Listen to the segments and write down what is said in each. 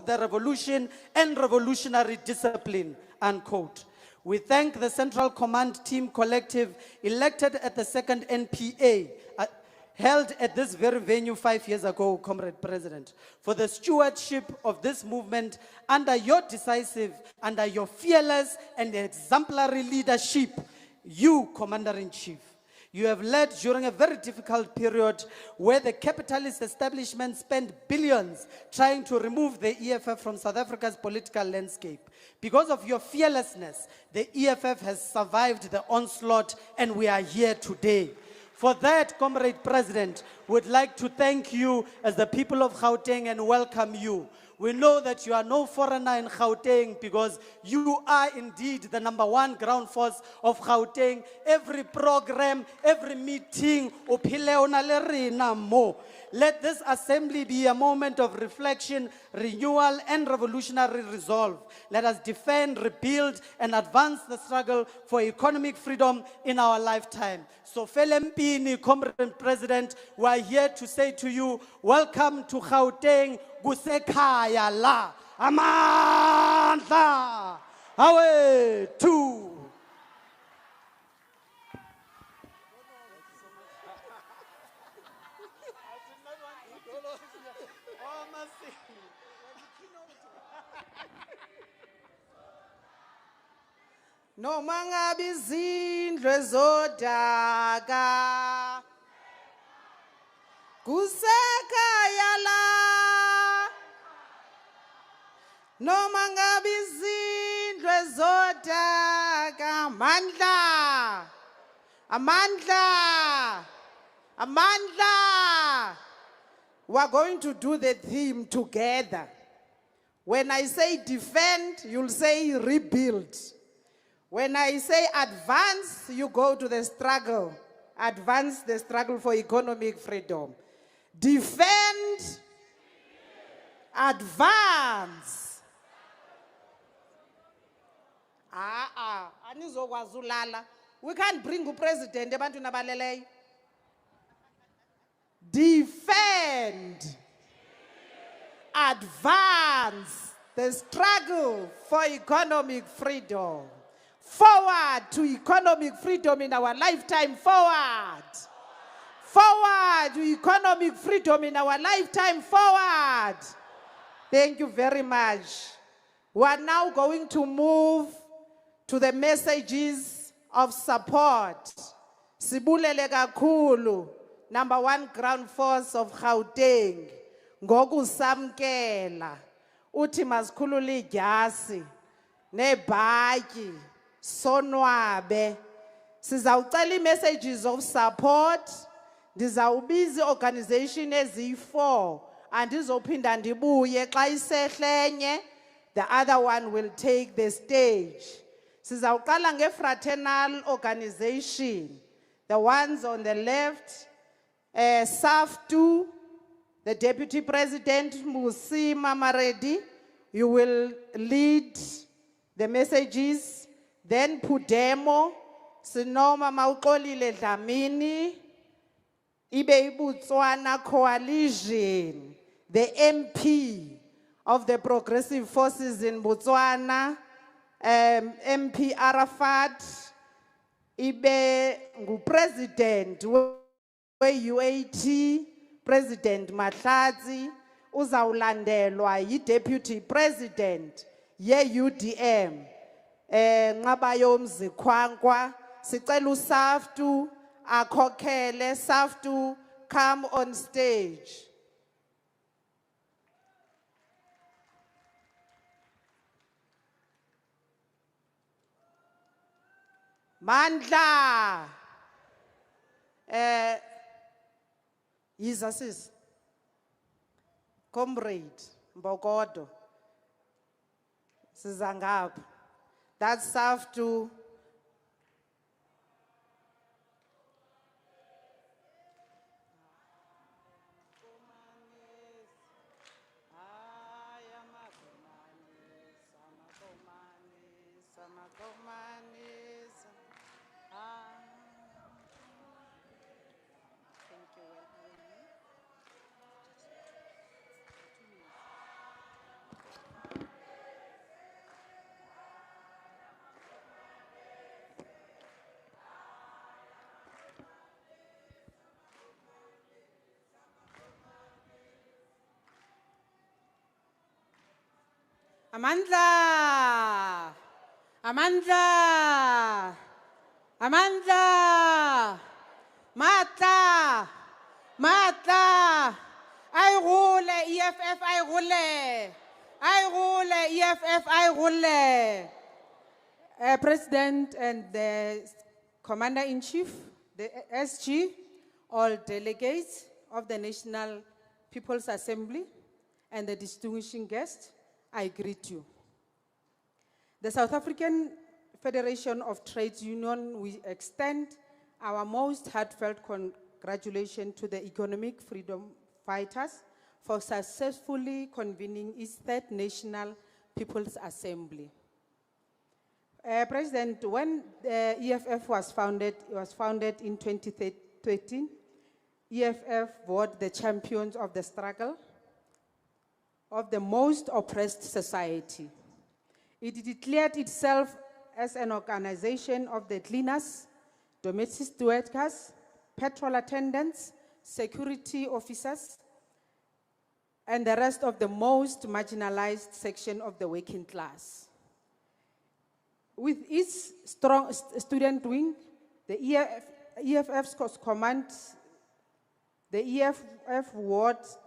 of the revolution and revolutionary discipline, unquote. We thank the Central Command Team Collective elected at the second NPA, held at this very venue 5 years ago, Comrade President, for the stewardship of this movement under your decisive, under your fearless and exemplary leadership, you, Commander-in-Chief. You have led during a very difficult period where the capitalist establishment spent billions trying to remove the EFF from South Africa's political landscape. Because of your fearlessness, the EFF has survived the onslaught and we are here today. For that, Comrade President, would like to thank you as the people of Gauteng and welcome you. We know that you are no foreigner in Gauteng because you are indeed the #1 ground force of Gauteng. Every program, every meeting, let this assembly be a moment of reflection, renewal, and revolutionary resolve. Let us defend, rebuild, and advance the struggle for economic freedom in our lifetime. So, Felempini, Comrade President, we are here to say to you, welcome to Gauteng, Gusekaya la, Amandla, away to. No mangabi zindlu zodaka kusekaya la. No mangabi zindlu zodaka amandla, amandla, amandla. We are going to do the theme together. When I say defend, you'll say rebuild. When I say advance, you go to the struggle. Advance the struggle for economic freedom. Defend, advance. We can't bring the president. Defend, advance the struggle for economic freedom. Forward to economic freedom in our lifetime, forward. Forward to economic freedom in our lifetime, forward. Thank you very much. We are now going to move to the messages of support. Sibulele kakhulu, #1 ground force of Gauteng, ngokusamkela, uthi masikhulule igyasi, nebhaki, sonwabe. Sizawucela messages of support. Ndizawubiza organization ezi4 andizophinda ndibuye xa isehlenye. The other one will take the stage. Sizawuqala nge-fraternal organization. The ones on the left, SAFTU, the Deputy President Musi Mamaredi, you will lead the messages. Then Pudemo, Sinoma Maukolile Dlamini, Ibe Botswana Coalition, the MP of the Progressive Forces in Botswana, MP Arafat, Ibe President UAT, President Mahlatsi, uzawulandelwa yi-Deputy President ye-UDM. Ngabayo Mzikwankwa, sicela uSAFTU akhokhele. SAFTU, come on stage. Mandla. Yiza sis. Comrade Mbokodo. Sizangapha. That's SAFTU. Amandla! Amandla! Amandla! Matla! Matla! I rule, EFF, I rule! I rule, EFF, I rule! President and the Commander-in-Chief, the SG, all delegates of the National People's Assembly, and the distinguished guests, I greet you. The South African Federation of Trade Unions, we extend our most heartfelt congratulations to the economic freedom fighters for successfully convening its third National People's Assembly. President, when the EFF was founded, it was founded in 2013. EFF were the champions of the struggle of the most oppressed society. It declared itself as an organization of the cleaners, domestic workers, petrol attendants, security officers, and the rest of the most marginalized section of the working class. With its strong student wing, the EFF's command, the EFF worked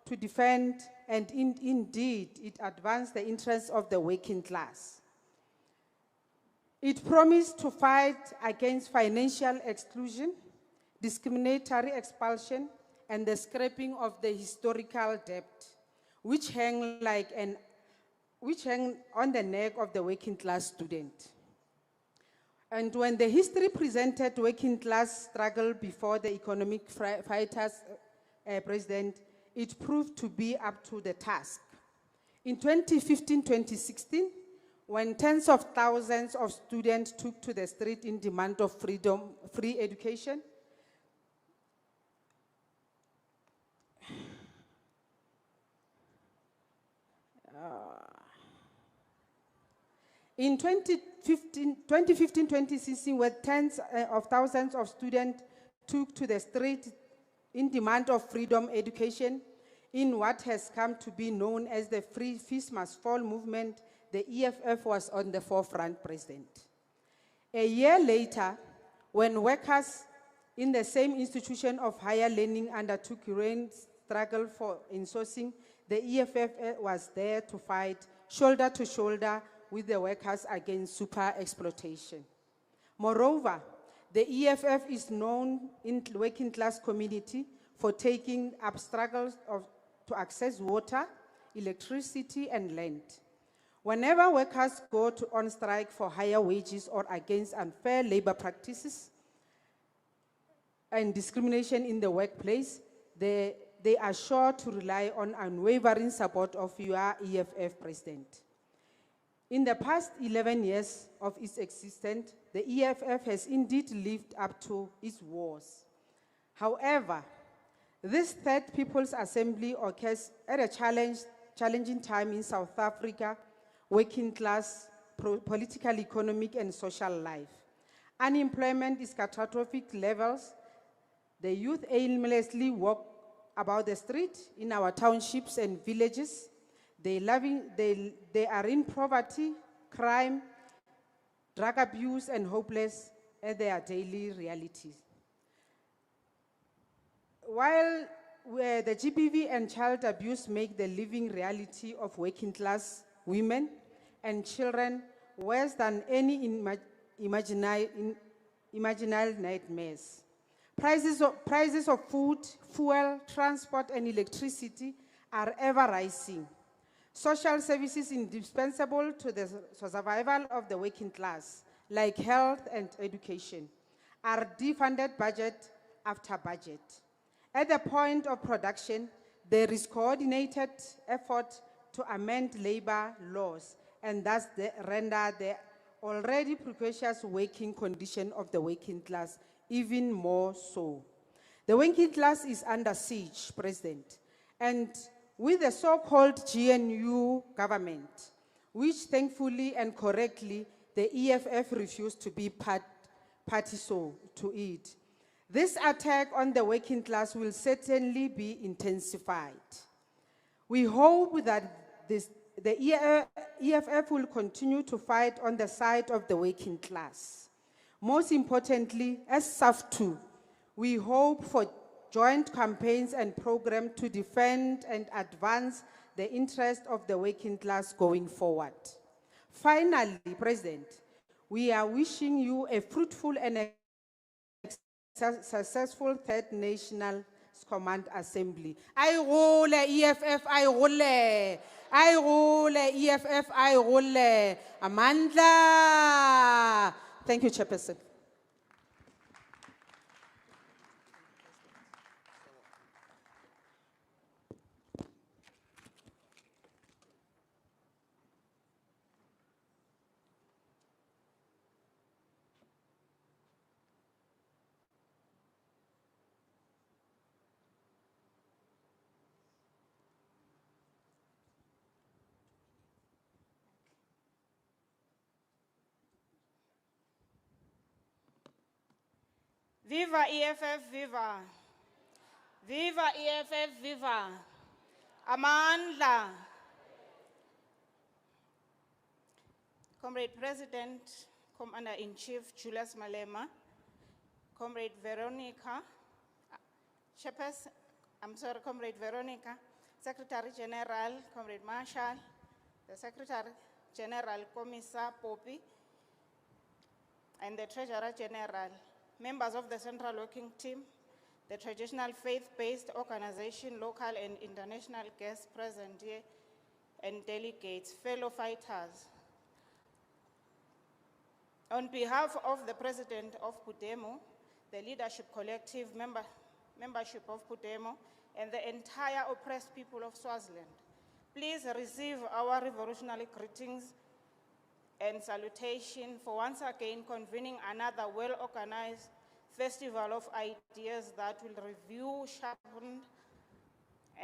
to defend and indeed it advanced the interests of the working class. It promised to fight against financial exclusion, discriminatory expulsion, and the scraping of the historical debt, which hang on the neck of the working class student. And when the history presented working class struggle before the economic fighters, President, it proved to be up to the task. In 2015-2016, when tens of thousands of students took to the street in demand of freedom, free education, in 2015-2016, when tens of thousands of students took to the street in demand of freedom education, in what has come to be known as the Free Fees Must Fall movement, the EFF was on the forefront, President. A year later, when workers in the same institution of higher learning undertook urine struggle for insourcing, the EFF was there to fight shoulder to shoulder with the workers against super exploitation. Moreover, the EFF is known in the working class community for taking up struggles to access water, electricity, and land. Whenever workers go on strike for higher wages or against unfair labor practices and discrimination in the workplace, they are sure to rely on unwavering support of your EFF, President. In the past 11 years of its existence, the EFF has indeed lived up to its wars. However, this third People's Assembly occurs at a challenging time in South Africa, working class, political, economic, and social life. Unemployment is catastrophic levels. The youth aimlessly walk about the street in our townships and villages. They are in poverty, crime, drug abuse, and hopeless at their daily realities. While the GBV and child abuse make the living reality of working class women and children worse than any imaginary nightmares. Prices of food, fuel, transport, and electricity are ever rising. Social services indispensable to the survival of the working class, like health and education, are defunded budget after budget. At the point of production, there is coordinated effort to amend labor laws and thus render the already precarious working condition of the working class even more so. The working class is under siege, President, and with the so-called GNU government, which thankfully and correctly the EFF refused to be party to it. This attack on the working class will certainly be intensified. We hope that the EFF will continue to fight on the side of the working class. Most importantly, as SAF2, we hope for joint campaigns and programs to defend and advance the interest of the working class going forward. Finally, President, we are wishing you a fruitful and successful Third National Command Assembly. I rule EFF, I rule. I rule EFF, I rule. Amandla. Thank you, Chairperson. Viva EFF, viva. Viva EFF, viva. Amandla. Comrade President, Commander-in-Chief Julius Malema, Comrade Veronica, Comrade Veronica, Secretary General, Comrade Marshall, the Secretary General, Commissar Poppy, and the Treasurer General, members of the Central Working Team, the traditional faith-based organization, local and international guests present here, and delegates, fellow fighters. On behalf of the President of Pudemo, the Leadership Collective, membership of Pudemo, and the entire oppressed people of Swaziland, please receive our revolutionary greetings and salutation for once again convening another well-organized festival of ideas that will review, sharpen,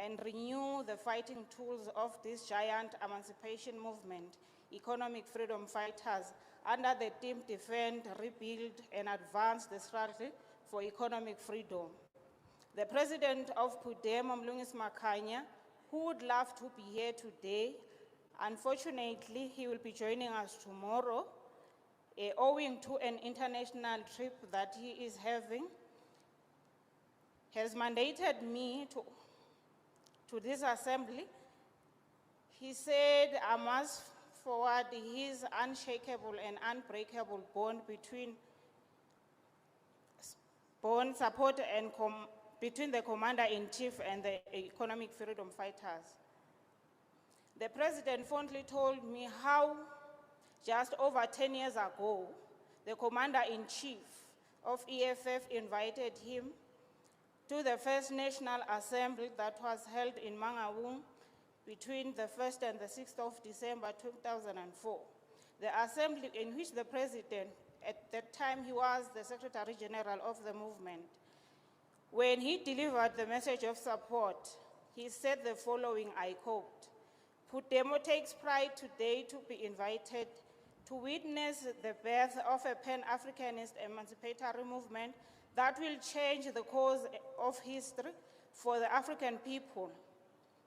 and renew the fighting tools of this giant emancipation movement, economic freedom fighters, under the theme Defend, Rebuild, and Advance the Struggle for Economic Freedom. The President of Pudemo, Mlungisi Makhanya, who would love to be here today, unfortunately, he will be joining us tomorrow, owing to an international trip that he is having, has mandated me to this assembly. He said I must forward his unshakable and unbreakable bond between support and between the Commander-in-Chief and the economic freedom fighters. The President fondly told me how just over 10 years ago, the Commander-in-Chief of EFF invited him to the first National Assembly that was held in Mangaung between the 1st and the 6th of December 2004. The assembly in which the President, at that time he was the Secretary General of the movement, when he delivered the message of support, he said the following, I quote, "Pudemo takes pride today to be invited to witness the birth of a Pan-Africanist emancipatory movement that will change the course of history for the African people,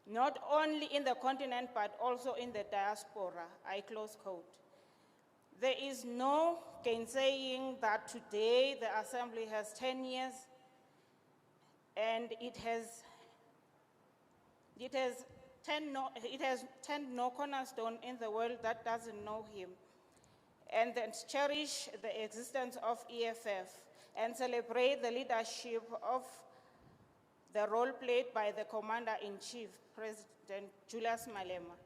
not only in the continent, but also in the diaspora," I close quote. There is no gainsaying that today the Assembly has 10 years and it has turned no cornerstone in the world that doesn't know him, and then cherish the existence of EFF and celebrate the leadership of the role played by the Commander-in-Chief, President Julius Malema.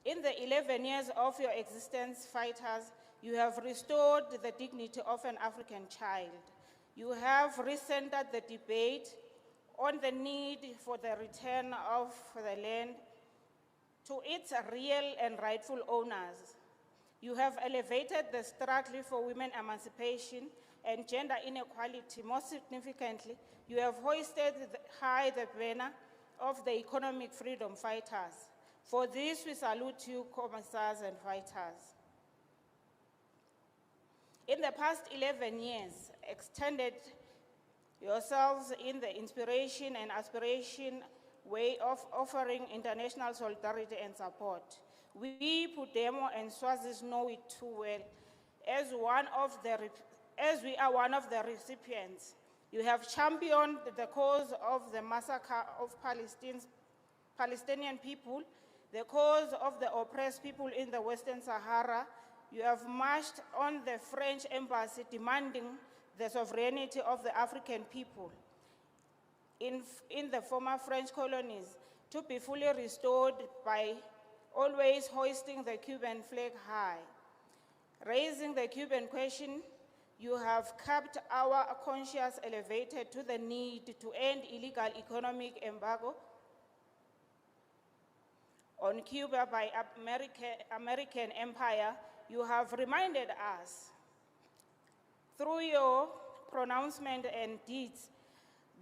In the 11 years of your existence, fighters, you have restored the dignity of an African child. You have recentered the debate on the need for the return of the land to its real and rightful owners. You have elevated the struggle for women emancipation and gender inequality. Most significantly, you have hoisted high the banner of the economic freedom fighters. For this, we salute you, commissars and fighters. In the past 11 years, extended yourselves in the inspiration and aspiration way of offering international solidarity and support. We Pudemo and Swazis know it too well. As we are one of the recipients, you have championed the cause of the massacre of Palestinian people, the cause of the oppressed people in the Western Sahara. You have marched on the French embassy demanding the sovereignty of the African people in the former French colonies to be fully restored by always hoisting the Cuban flag high. Raising the Cuban question, you have kept our conscience elevated to the need to end illegal economic embargo on Cuba by American empire. You have reminded us through your pronouncement and deeds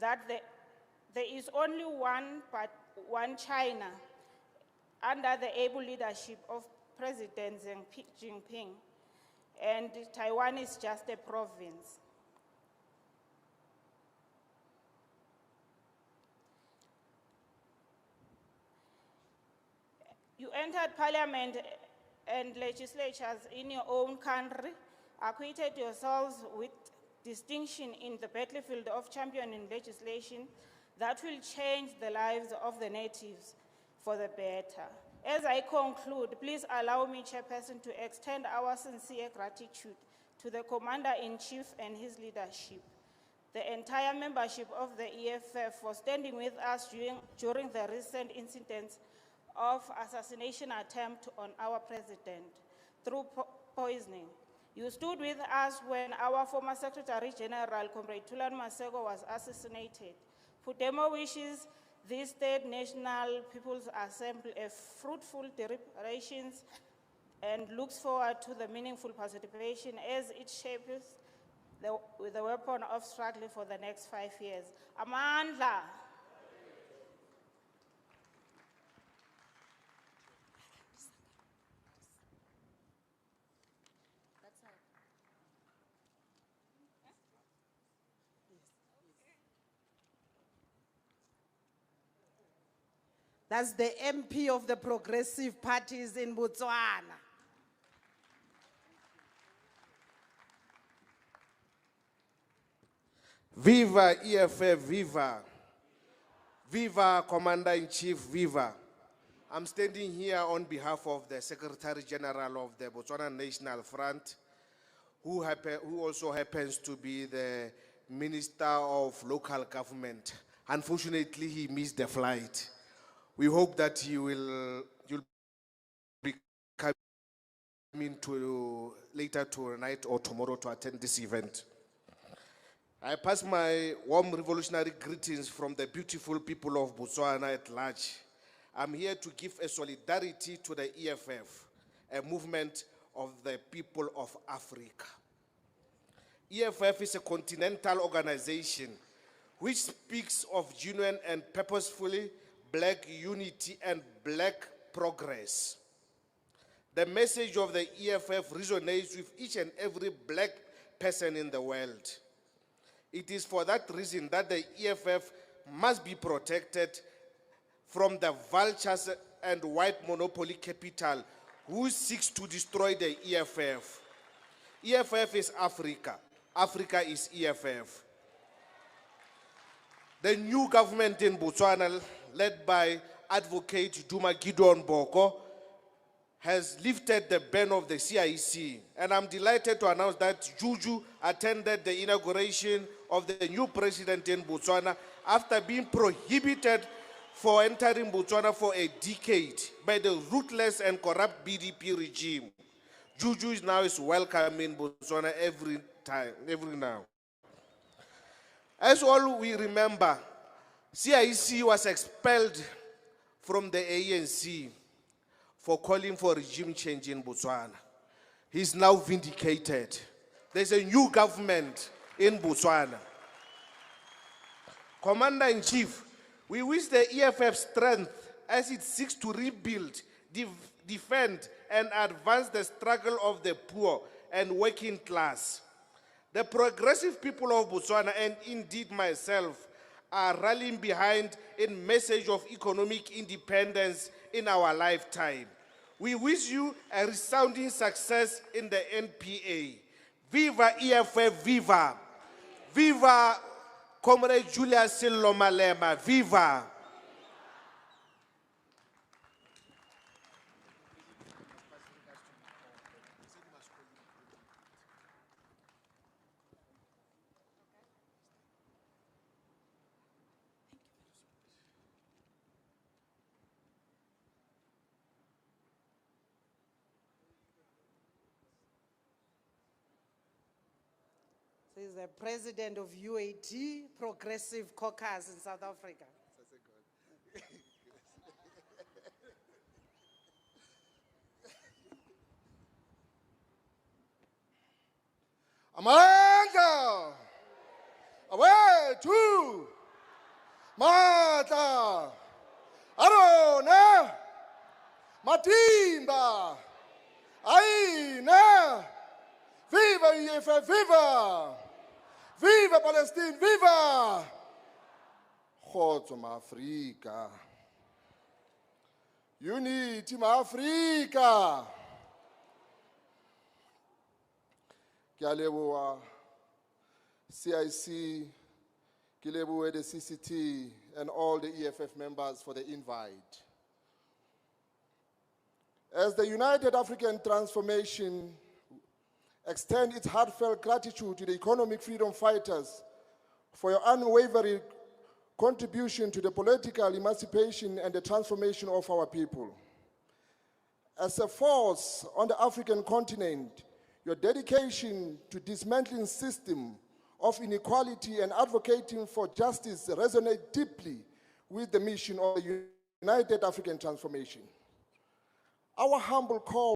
that there is only one China under the able leadership of President Xi Jinping, and Taiwan is just a province. You entered parliament and legislatures in your own country, acquitted yourselves with distinction in the battlefield of championing legislation that will change the lives of the natives for the better. As I conclude, please allow me, Chairperson, to extend our sincere gratitude to the Commander-in-Chief and his leadership, the entire membership of the EFF for standing with us during the recent incidents of assassination attempt on our president through poisoning. You stood with us when our former Secretary General, Comrade Thulan Masego, was assassinated. Pudemo wishes this third National People's Assembly a fruitful deliberations and looks forward to the meaningful participation as it shapes the weapon of struggle for the next 5 years. Amandla. That's the MP of the Progressive Parties in Botswana. Viva EFF, viva. Viva Commander-in-Chief, viva. I'm standing here on behalf of the Secretary General of the Botswana National Front, who also happens to be the Minister of Local Government. Unfortunately, he missed the flight. We hope that you'll be coming later tonight or tomorrow to attend this event. I pass my warm revolutionary greetings from the beautiful people of Botswana at large. I'm here to give a solidarity to the EFF, a movement of the people of Africa. EFF is a continental organization which speaks of genuine and purposefully Black unity and Black progress. The message of the EFF resonates with each and every Black person in the world. It is for that reason that the EFF must be protected from the vultures and white monopoly capital who seeks to destroy the EFF. EFF is Africa. Africa is EFF. The new government in Botswana, led by Advocate Duma Gideon Boko, has lifted the ban of the CIC. And I'm delighted to announce that Juju attended the inauguration of the new president in Botswana after being prohibited for entering Botswana for a decade by the ruthless and corrupt BDP regime. Juju is now welcome in Botswana every now. As all we remember, CIC was expelled from the ANC for calling for regime change in Botswana. He's now vindicated. There's a new government in Botswana. Commander-in-Chief, we wish the EFF strength as it seeks to rebuild, defend, and advance the struggle of the poor and working class. The progressive people of Botswana, and indeed myself, are rallying behind a message of economic independence in our lifetime. We wish you a resounding success in the NPA. Viva EFF, viva! Viva Comrade Julius Malema, viva! He's the president of UAT, Progressive Caucus in South Africa. Amandla, awethu, Matla, Arona, Matimba, Aina, viva EFF, viva! Viva Palestine, viva! Khotso ma-Afrika. Unity ma-Afrika. Ke a leboha CIC, ke lebohe the CCT and all the EFF members for the invite. As the United African Transformation extend its heartfelt gratitude to the economic freedom fighters for your unwavering contribution to the political emancipation and the transformation of our people. As a force on the African continent, your dedication to dismantling system of inequality and advocating for justice resonate deeply with the mission of the United African Transformation. Our humble call